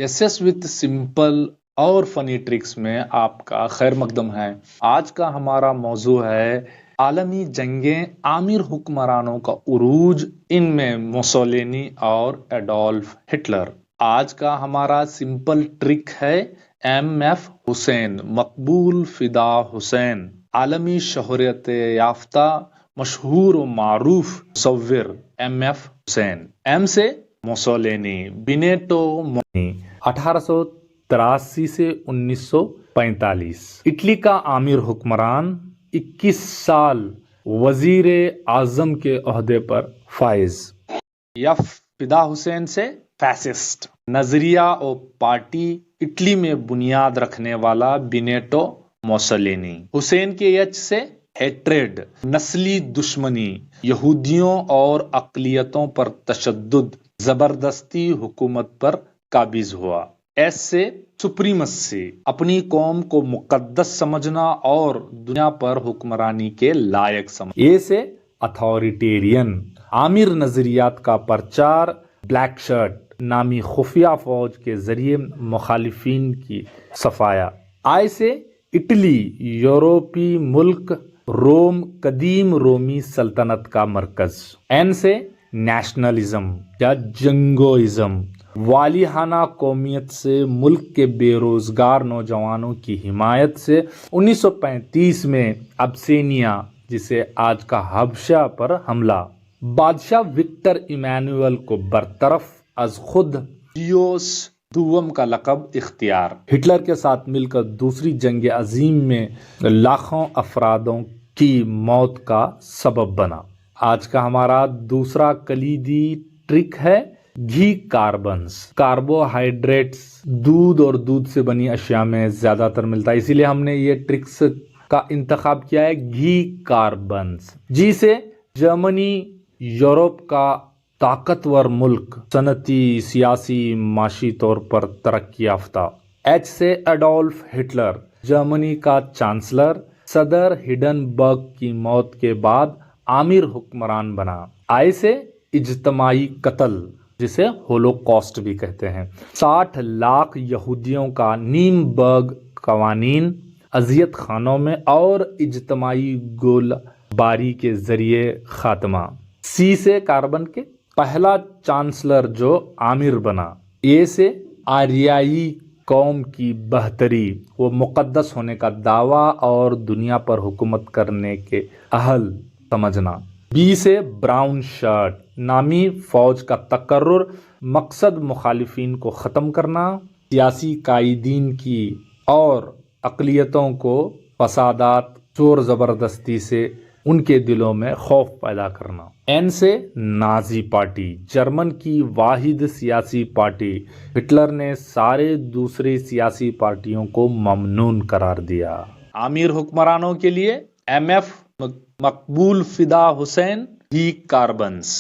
SS with simple और funny tricks में आपका खैर मकदम है। आज का हमारा मौजू है आलमी जंगें, आमिर हुक्मरानों का उरूज, इनमें मुसोलिनी और एडोल्फ हिटलर। आज का हमारा सिंपल ट्रिक है एमएफ हुसैन, मकबूल फिदा हुसैन, आलमी शोहरत याफ्ता मशहूर व मारूफ मुसव्विर एमएफ हुसैन। एम से मुसोलिनी, बिनेटो 1883 से 1945, इटली का आमिर हुक्मरान, 21 साल वजीर आजम के ओहदे पर फाइज। या फिदा हुसैन से फैसिस्ट, नजरिया और पार्टी इटली में बुनियाद रखने वाला बिनेटो मुसोलिनी। हुसैन के एच से हेट्रेड, नस्ली दुश्मनी, यहूदियों और अकलियतों पर तशद्दुद, जबरदस्ती हुकूमत पर काबिज हुआ। एस से सुप्रीमसी, अपनी कौम को मुकद्दस समझना और दुनिया पर हुक्मरानी के लायक समझना। ए से अथॉरिटेरियन, आमिर नजरियात का प्रचार, ब्लैक शर्ट नामी खुफिया फौज के जरिए मुखालिफिन की सफाया। आई से इटली, यूरोपी मुल्क, रोम, कदीम रोमी सल्तनत का मरकज। एन से नेशनलिज्म या जंगोइज्म, वालिहाना कौमियत से मुल्क के बेरोजगार नौजवानों की हिमायत से 1935 में अब्सीनिया, जिसे आज का हबशा, पर हमला। बादशाह विक्टर इमैनुअल को बरतरफ अज खुद जियोस दुवम का लकब इख्तियार। हिटलर के साथ मिलकर दूसरी जंग अजीम में लाखों अफरादों की मौत का सबब बना। आज का हमारा दूसरा कलीदी ट्रिक है घी कार्बन्स। कार्बोहाइड्रेट्स दूध और दूध से बनी अशिया में ज्यादातर मिलता है, इसीलिए हमने ये ट्रिक्स का इंतखाब किया है घी कार्बन्स। जी से जर्मनी, यूरोप का ताकतवर मुल्क, सनती, सियासी, माशी तौर पर तरक्की याफ्ता। एच से एडोल्फ हिटलर, जर्मनी का चांसलर, सदर हिडनबर्ग की मौत के बाद आमिर हुक्मरान बना। आई से इज्तमाई कत्ल, जिसे होलोकॉस्ट भी कहते हैं। 60 लाख यहूदियों का नीमबर्ग कवानीन, अजियत खानों में और इज्तमाई गोलबारी के जरिए खात्मा। सी से कार्बन के पहला चांसलर जो आमिर बना। ए से आर्याई कौम की बहतरी, वो मुकद्दस होने का दावा और दुनिया पर हुकूमत करने के अहल समझना। बी से ब्राउन शर्ट, नामी फौज का तकर्रुर, मकसद मुखालिफिन को ख़त्म करना, सियासी कायदीन की और अक़लियतों को फसादात, चोर ज़बरदस्ती से उनके दिलों में खौफ पैदा करना। एन से नाजी पार्टी, जर्मन की वाहिद सियासी पार्टी। हिटलर ने सारे दूसरे सियासी पार्टियों को ममनून करार दिया। आमिर हुक्मरानों के लिए एमएफ मकबूल फिदा हुसैन, घी कार्बन्स।